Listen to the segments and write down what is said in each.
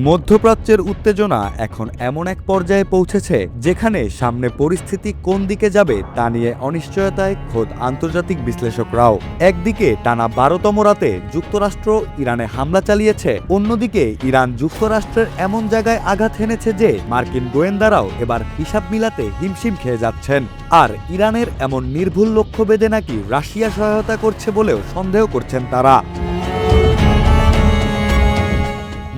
মধ্যপ্রাচ্যের উত্তেজনা এখন এমন এক পর্যায়ে পৌঁছেছে যেখানে সামনে পরিস্থিতি কোন দিকে যাবে তা নিয়ে অনিশ্চয়তায় খোদ আন্তর্জাতিক বিশ্লেষকরাও। একদিকে টানা ১২তম রাতে যুক্তরাষ্ট্র ইরানে হামলা চালিয়েছে, অন্যদিকে ইরান যুক্তরাষ্ট্রের এমন জায়গায় আঘাত হেনেছে যে মার্কিন গোয়েন্দারাও এবার হিসাব মিলাতে হিমশিম খেয়ে যাচ্ছেন। আর ইরানের এমন নির্ভুল লক্ষ্যভেদে নাকি রাশিয়া সহায়তা করছে বলেও সন্দেহ করছেন তারা।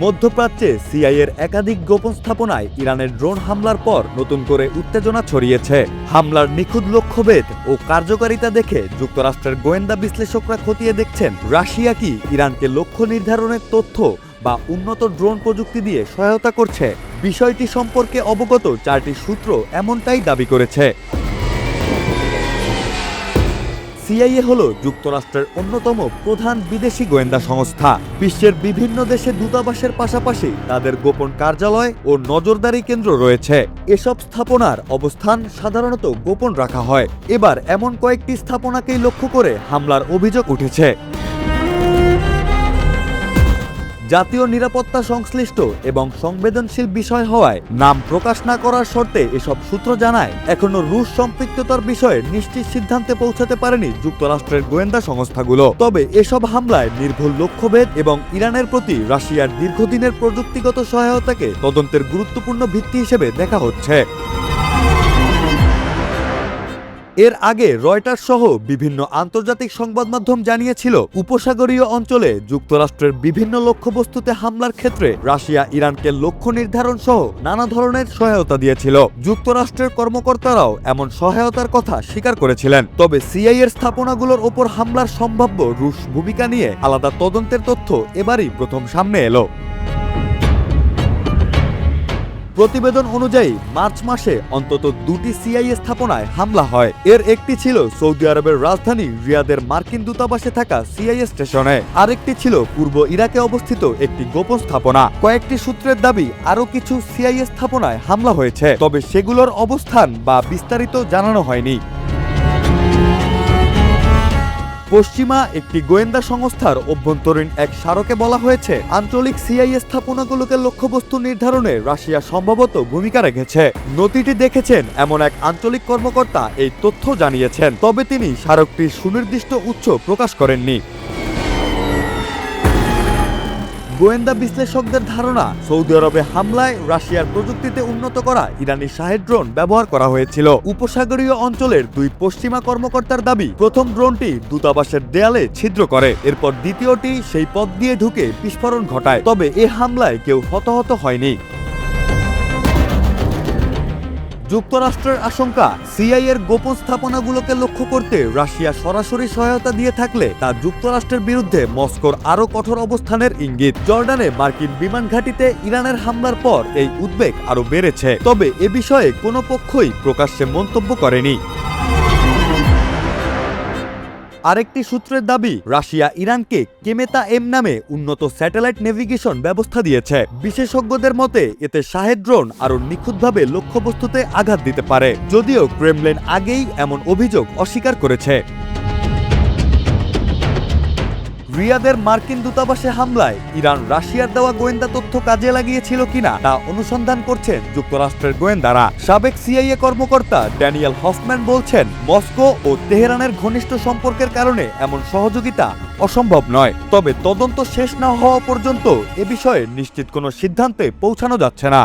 মধ্যপ্রাচ্যে সিআইএর একাধিক গোপন স্থাপনায় ইরানের ড্রোন হামলার পর নতুন করে উত্তেজনা ছড়িয়েছে। হামলার নিখুঁত লক্ষ্যভেদ ও কার্যকারিতা দেখে যুক্তরাষ্ট্রের গোয়েন্দা বিশ্লেষকরা খতিয়ে দেখছেন রাশিয়া কি ইরানকে লক্ষ্য নির্ধারণের তথ্য বা উন্নত ড্রোন প্রযুক্তি দিয়ে সহায়তা করছে। বিষয়টি সম্পর্কে অবগত 4টি সূত্র এমনটাই দাবি করেছে। সিআইএ হল যুক্তরাষ্ট্রের অন্যতম প্রধান বিদেশি গোয়েন্দা সংস্থা। বিশ্বের বিভিন্ন দেশে দূতাবাসের পাশাপাশি তাদের গোপন কার্যালয় ও নজরদারি কেন্দ্র রয়েছে। এসব স্থাপনার অবস্থান সাধারণত গোপন রাখা হয়। এবার এমন কয়েকটি স্থাপনাকেই লক্ষ্য করে হামলার অভিযোগ উঠেছে। জাতীয় নিরাপত্তা সংশ্লিষ্ট এবং সংবেদনশীল বিষয় হওয়ায় নাম প্রকাশ না করার শর্তে এসব সূত্র জানায় এখনো রুশ সম্পৃক্ততার বিষয়ে নিশ্চিত সিদ্ধান্তে পৌঁছাতে পারেনি যুক্তরাষ্ট্রের গোয়েন্দা সংস্থাগুলো। তবে এসব হামলায় নির্ভুল লক্ষ্যভেদ এবং ইরানের প্রতি রাশিয়ার দীর্ঘদিনের প্রযুক্তিগত সহায়তাকে তদন্তের গুরুত্বপূর্ণ ভিত্তি হিসেবে দেখা হচ্ছে। এর আগে রয়টার্স সহ বিভিন্ন আন্তর্জাতিক সংবাদ মাধ্যম জানিয়েছিল উপসাগরীয় অঞ্চলে যুক্তরাষ্ট্রের বিভিন্ন লক্ষ্যবস্তুতে হামলার ক্ষেত্রে রাশিয়া ইরানকে লক্ষ্য নির্ধারণ সহ নানা ধরনের সহায়তা দিয়েছিল। যুক্তরাষ্ট্রের কর্মকর্তারাও এমন সহায়তার কথা স্বীকার করেছিলেন। তবে সিআইএর স্থাপনাগুলোর ওপর হামলার সম্ভাব্য রুশ ভূমিকা নিয়ে আলাদা তদন্তের তথ্য এবারই প্রথম সামনে এলো। প্রতিবেদন অনুযায়ী মার্চ মাসে অন্তত 2টি সিআইএ স্থাপনায় হামলা হয়। এর একটি ছিল সৌদি আরবের রাজধানী রিয়াদের মার্কিন দূতাবাসে থাকা সিআইএ স্টেশনে, আরেকটি ছিল পূর্ব ইরাকে অবস্থিত একটি গোপন স্থাপনা। কয়েকটি সূত্রের দাবি আরও কিছু সিআইএ স্থাপনায় হামলা হয়েছে, তবে সেগুলোর অবস্থান বা বিস্তারিত জানানো হয়নি। পশ্চিমা একটি গোয়েন্দা সংস্থার অভ্যন্তরীণ এক স্মারকে বলা হয়েছে আঞ্চলিক সিআইএ স্থাপনাগুলোকে লক্ষ্যবস্তু নির্ধারণে রাশিয়া সম্ভবত ভূমিকা রেখেছে। নথিটি দেখেছেন এমন এক আঞ্চলিক কর্মকর্তা এই তথ্য জানিয়েছেন, তবে তিনি স্মারকটির সুনির্দিষ্ট উৎস প্রকাশ করেননি। গোয়েন্দা বিশ্লেষকদের ধারণা সৌদি আরবে হামলায় রাশিয়ার প্রযুক্তিতে উন্নত করা ইরানি শাহেদ ড্রোন ব্যবহার করা হয়েছিল। উপসাগরীয় অঞ্চলের 2 পশ্চিমা কর্মকর্তার দাবি প্রথম ড্রোনটি দূতাবাসের দেয়ালে ছিদ্র করে, এরপর দ্বিতীয়টি সেই পথ দিয়ে ঢুকে বিস্ফোরণ ঘটায়। তবে এ হামলায় কেউ হতাহত হয়নি। যুক্তরাষ্ট্রের আশঙ্কা সিআইএর গোপন স্থাপনাগুলোকে লক্ষ্য করতে রাশিয়া সরাসরি সহায়তা দিয়ে থাকলে তা যুক্তরাষ্ট্রের বিরুদ্ধে মস্কোর আরও কঠোর অবস্থানের ইঙ্গিত। জর্ডানে মার্কিন বিমান ঘাঁটিতে ইরানের হামলার পর এই উদ্বেগ আরও বেড়েছে, তবে এ বিষয়ে কোনো পক্ষই প্রকাশ্যে মন্তব্য করেনি। আরেকটি সূত্রের দাবি রাশিয়া ইরানকে কেমেতা এম নামে উন্নত স্যাটেলাইট নেভিগেশন ব্যবস্থা দিয়েছে। বিশেষজ্ঞদের মতে এতে শাহেদ ড্রোন আরও নিখুঁতভাবে লক্ষ্যবস্তুতে আঘাত দিতে পারে, যদিও ক্রেমলিন আগেই এমন অভিযোগ অস্বীকার করেছে। রিয়াদের মার্কিন দূতাবাসে হামলায় ইরান রাশিয়ার দেওয়া গোয়েন্দা তথ্য কাজে লাগিয়েছিল কিনা তা অনুসন্ধান করছেন যুক্তরাষ্ট্রের গোয়েন্দারা। সাবেক সিআইএ কর্মকর্তা ড্যানিয়েল হফম্যান বলছেন মস্কো ও তেহরানের ঘনিষ্ঠ সম্পর্কের কারণে এমন সহযোগিতা অসম্ভব নয়। তবে তদন্ত শেষ না হওয়া পর্যন্ত এ বিষয়ে নিশ্চিত কোনো সিদ্ধান্তে পৌঁছানো যাচ্ছে না।